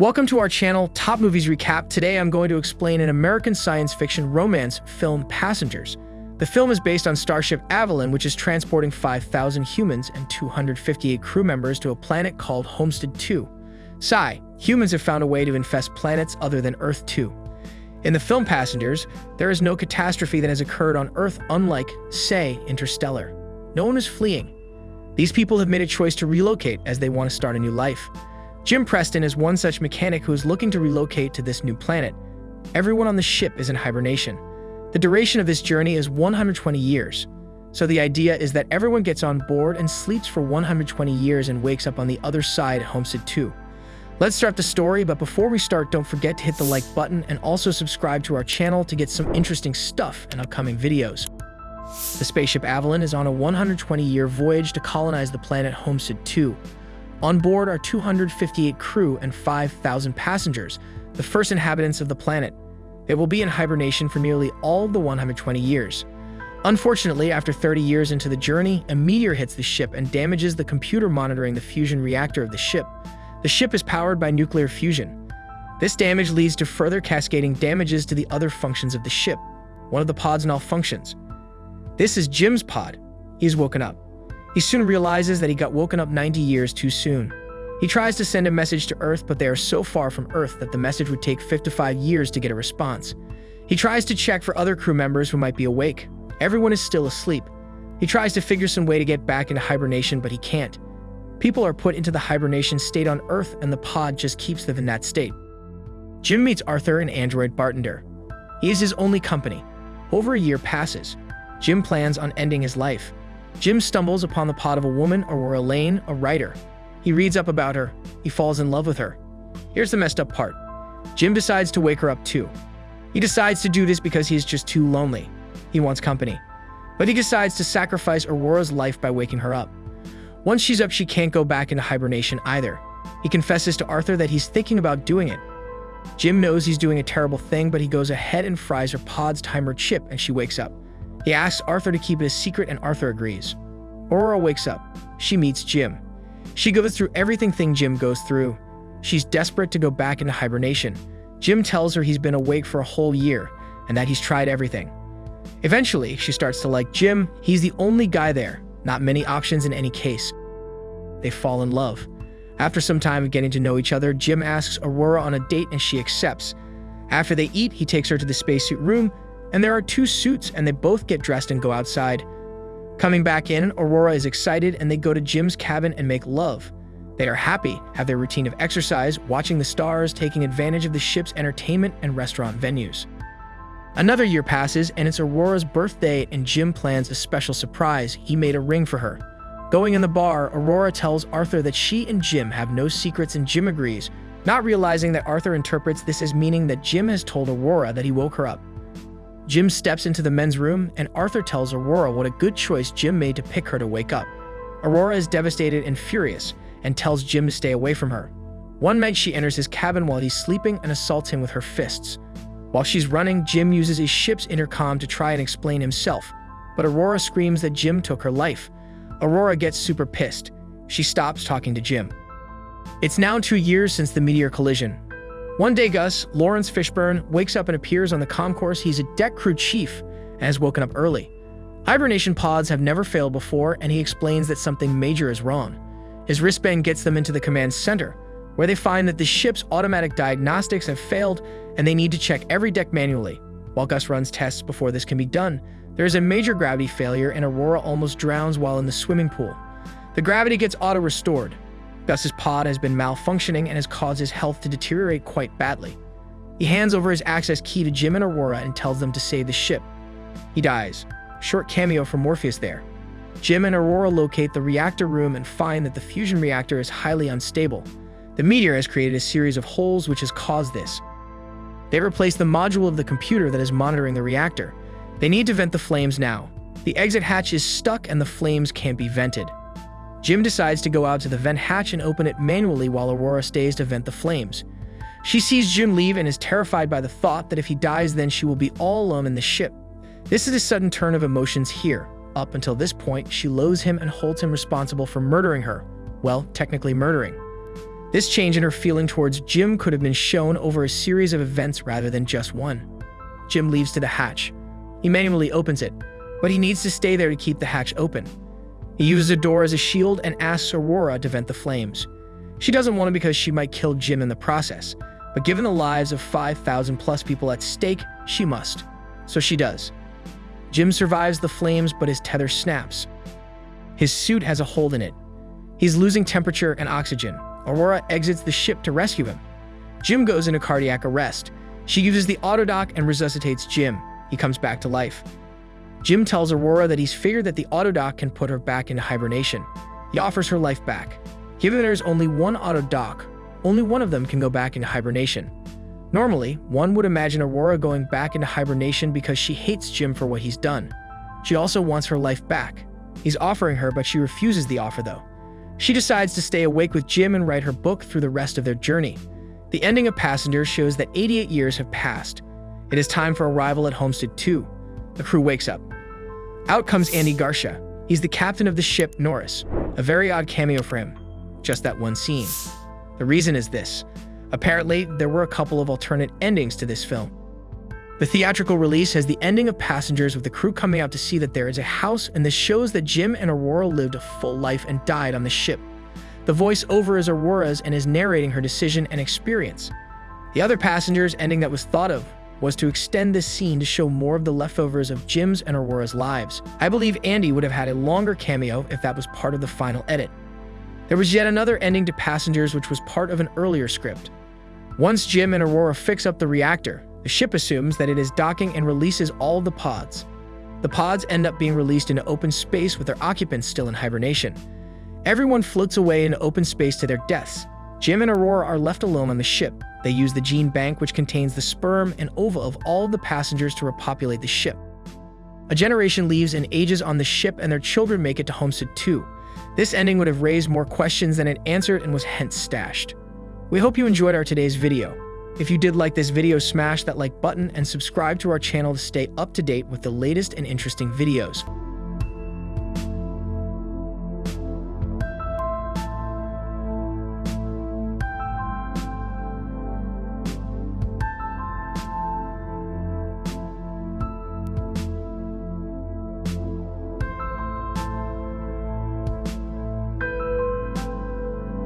Welcome to our channel, Top Movies Recap. Today I'm going to explain an American science fiction romance film, Passengers. The film is based on Starship Avalon, which is transporting 5,000 humans and 258 crew members to a planet called Homestead 2. Humans have found a way to infest planets other than Earth 2. In the film Passengers, there is no catastrophe that has occurred on Earth, unlike, say, Interstellar. No one is fleeing. These people have made a choice to relocate as they want to start a new life. Jim Preston is one such mechanic who is looking to relocate to this new planet. Everyone on the ship is in hibernation. The duration of this journey is 120 years. So the idea is that everyone gets on board and sleeps for 120 years and wakes up on the other side at Homestead 2. Let's start the story, but before we start, don't forget to hit the like button and also subscribe to our channel to get some interesting stuff in upcoming videos. The spaceship Avalon is on a 120-year voyage to colonize the planet Homestead 2. On board are 258 crew and 5,000 passengers, the first inhabitants of the planet. They will be in hibernation for nearly all of the 120 years. Unfortunately, after 30 years into the journey, a meteor hits the ship and damages the computer monitoring the fusion reactor of the ship. The ship is powered by nuclear fusion. This damage leads to further cascading damages to the other functions of the ship. One of the pod's malfunctions. This is Jim's pod. He's woken up. He soon realizes that he got woken up 90 years too soon. He tries to send a message to Earth, but they are so far from Earth that the message would take 55 years to get a response. He tries to check for other crew members who might be awake. Everyone is still asleep. He tries to figure some way to get back into hibernation, but he can't. People are put into the hibernation state on Earth, and the pod just keeps them in that state. Jim meets Arthur, an android bartender. He is his only company. Over a year passes. Jim plans on ending his life. Jim stumbles upon the pod of a woman, Aurora Lane, a writer. He reads up about her. He falls in love with her. Here's the messed up part. Jim decides to wake her up too. He decides to do this because he is just too lonely. He wants company. But he decides to sacrifice Aurora's life by waking her up. Once she's up, she can't go back into hibernation either. He confesses to Arthur that he's thinking about doing it. Jim knows he's doing a terrible thing, but he goes ahead and fries her pod's timer chip, and she wakes up. He asks Arthur to keep it a secret, and Arthur agrees. Aurora wakes up. She meets Jim. She goes through everything Jim goes through. She's desperate to go back into hibernation. Jim tells her he's been awake for a whole year and that he's tried everything. Eventually, she starts to like Jim. He's the only guy there, not many options in any case. They fall in love. After some time of getting to know each other, Jim asks Aurora on a date and she accepts. After they eat, he takes her to the spacesuit room, and there are two suits, and they both get dressed and go outside. Coming back in, Aurora is excited, and they go to Jim's cabin and make love. They are happy, have their routine of exercise, watching the stars, taking advantage of the ship's entertainment and restaurant venues. Another year passes, and it's Aurora's birthday, and Jim plans a special surprise. He made a ring for her. Going in the bar, Aurora tells Arthur that she and Jim have no secrets, and Jim agrees, not realizing that Arthur interprets this as meaning that Jim has told Aurora that he woke her up. Jim steps into the men's room, and Arthur tells Aurora what a good choice Jim made to pick her to wake up. Aurora is devastated and furious, and tells Jim to stay away from her. One night she enters his cabin while he's sleeping and assaults him with her fists. While she's running, Jim uses his ship's intercom to try and explain himself, but Aurora screams that Jim took her life. Aurora gets super pissed. She stops talking to Jim. It's now 2 years since the meteor collision. One day, Gus, Lawrence Fishburne, wakes up and appears on the concourse. He's a deck crew chief and has woken up early. Hibernation pods have never failed before, and he explains that something major is wrong. His wristband gets them into the command center, where they find that the ship's automatic diagnostics have failed and they need to check every deck manually. While Gus runs tests before this can be done, there is a major gravity failure and Aurora almost drowns while in the swimming pool. The gravity gets auto-restored. Gus's pod has been malfunctioning and has caused his health to deteriorate quite badly. He hands over his access key to Jim and Aurora and tells them to save the ship. He dies. Short cameo from Morpheus there. Jim and Aurora locate the reactor room and find that the fusion reactor is highly unstable. The meteor has created a series of holes which has caused this. They replace the module of the computer that is monitoring the reactor. They need to vent the flames now. The exit hatch is stuck and the flames can't be vented. Jim decides to go out to the vent hatch and open it manually while Aurora stays to vent the flames. She sees Jim leave and is terrified by the thought that if he dies, then she will be all alone in the ship. This is a sudden turn of emotions here. Up until this point, she loathes him and holds him responsible for murdering her. Well, technically murdering. This change in her feeling towards Jim could have been shown over a series of events rather than just one. Jim leaves to the hatch. He manually opens it, but he needs to stay there to keep the hatch open. He uses a door as a shield and asks Aurora to vent the flames. She doesn't want to because she might kill Jim in the process, but given the lives of 5,000 plus people at stake, she must. So she does. Jim survives the flames, but his tether snaps. His suit has a hole in it. He's losing temperature and oxygen. Aurora exits the ship to rescue him. Jim goes into cardiac arrest. She uses the autodock and resuscitates Jim. He comes back to life. Jim tells Aurora that he's figured that the autodock can put her back into hibernation. He offers her life back. Given there's only one autodock, only one of them can go back into hibernation. Normally, one would imagine Aurora going back into hibernation because she hates Jim for what he's done. She also wants her life back. He's offering her, but she refuses the offer though. She decides to stay awake with Jim and write her book through the rest of their journey. The ending of Passengers shows that 88 years have passed. It is time for arrival at Homestead 2. The crew wakes up. Out comes Andy Garcia. He's the captain of the ship Norris. A very odd cameo for him. Just that one scene. The reason is this. Apparently, there were a couple of alternate endings to this film. The theatrical release has the ending of Passengers with the crew coming out to see that there is a house, and this shows that Jim and Aurora lived a full life and died on the ship. The voice-over is Aurora's and is narrating her decision and experience. The other Passengers ending that was thought of was to extend this scene to show more of the leftovers of Jim's and Aurora's lives. I believe Andy would have had a longer cameo if that was part of the final edit. There was yet another ending to Passengers which was part of an earlier script. Once Jim and Aurora fix up the reactor, the ship assumes that it is docking and releases all of the pods. The pods end up being released into open space with their occupants still in hibernation. Everyone floats away into open space to their deaths. Jim and Aurora are left alone on the ship. They use the gene bank which contains the sperm and ova of all of the passengers to repopulate the ship. A generation leaves and ages on the ship and their children make it to Homestead 2. This ending would have raised more questions than it answered and was hence stashed. We hope you enjoyed our today's video. If you did like this video, smash that like button and subscribe to our channel to stay up to date with the latest and interesting videos.